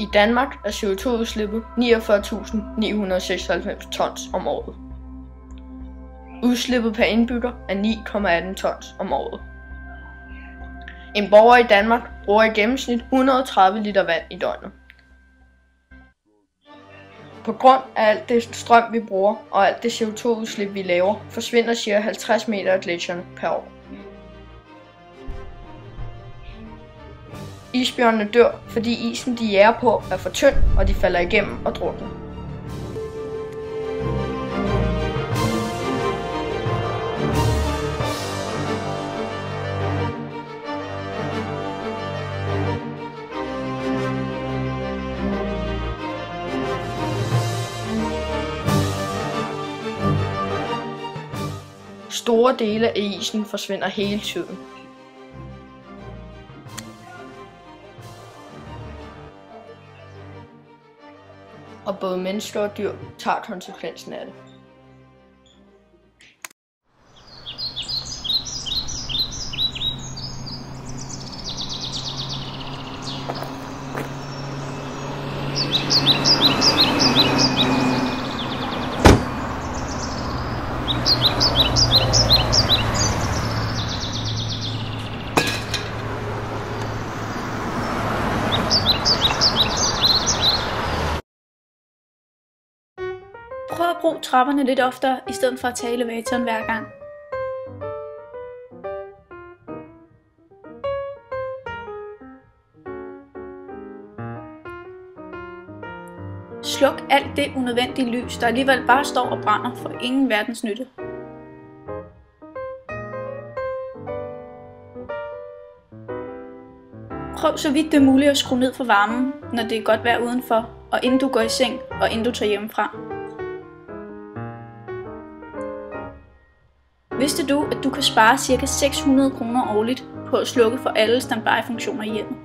I Danmark er CO2-udslippet 49.996 tons om året. Udslippet per indbygger er 9,18 tons om året. En borger i Danmark bruger i gennemsnit 130 liter vand i døgnet. På grund af alt det strøm vi bruger og alt det CO2-udslip vi laver, forsvinder ca. 50 meter af gletsjerne per år. Isbjørnene dør, fordi isen de jager på er for tynd, og de falder igennem og drukner. Store dele af isen forsvinder hele tiden. Og både mennesker og dyr tager konsekvensen af det. Prøv at bruge trapperne lidt oftere, i stedet for at tage elevatoren hver gang. Sluk alt det unødvendige lys, der alligevel bare står og brænder for ingen verdens nytte. Prøv så vidt det er muligt at skrue ned for varmen, når det er godt vejr udenfor, og inden du går i seng, og inden du tager hjemmefra. Vidste du, at du kan spare ca. 600 kroner årligt på at slukke for alle standby-funktioner i hjemmet?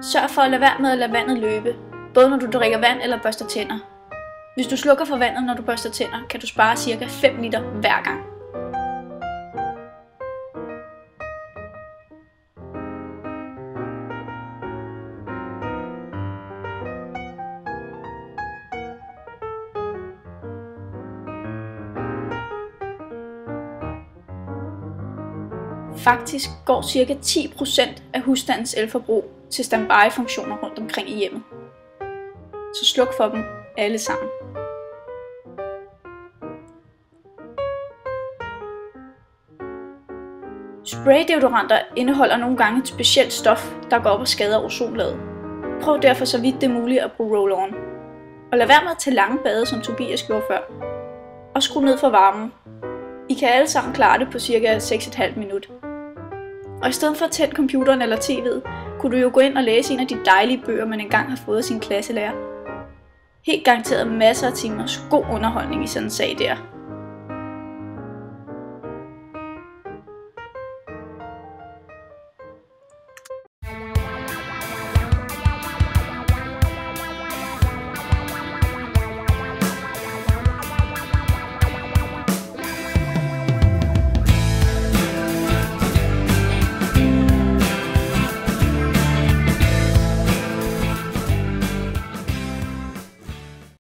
Sørg for at lade være med at lade vandet løbe, både når du drikker vand eller børster tænder. Hvis du slukker for vandet, når du børster tænder, kan du spare ca. 5 liter hver gang. Faktisk går ca. 10% af husstandens elforbrug til standby-funktioner rundt omkring i hjemmet. Så sluk for dem alle sammen. Spraydeodoranter indeholder nogle gange et specielt stof, der går op og skader ozonlaget. Prøv derfor så vidt det er muligt at bruge roll-on. Og lad være med at tage lange bade, som Tobias gjorde før. Og skru ned for varmen. I kan alle sammen klare det på ca. 6,5 minut. Og i stedet for at tænde computeren eller tv'et, kunne du jo gå ind og læse en af de dejlige bøger, man engang har fået af sin klasselærer. Helt garanteret masser af timers god underholdning i sådan en sag der.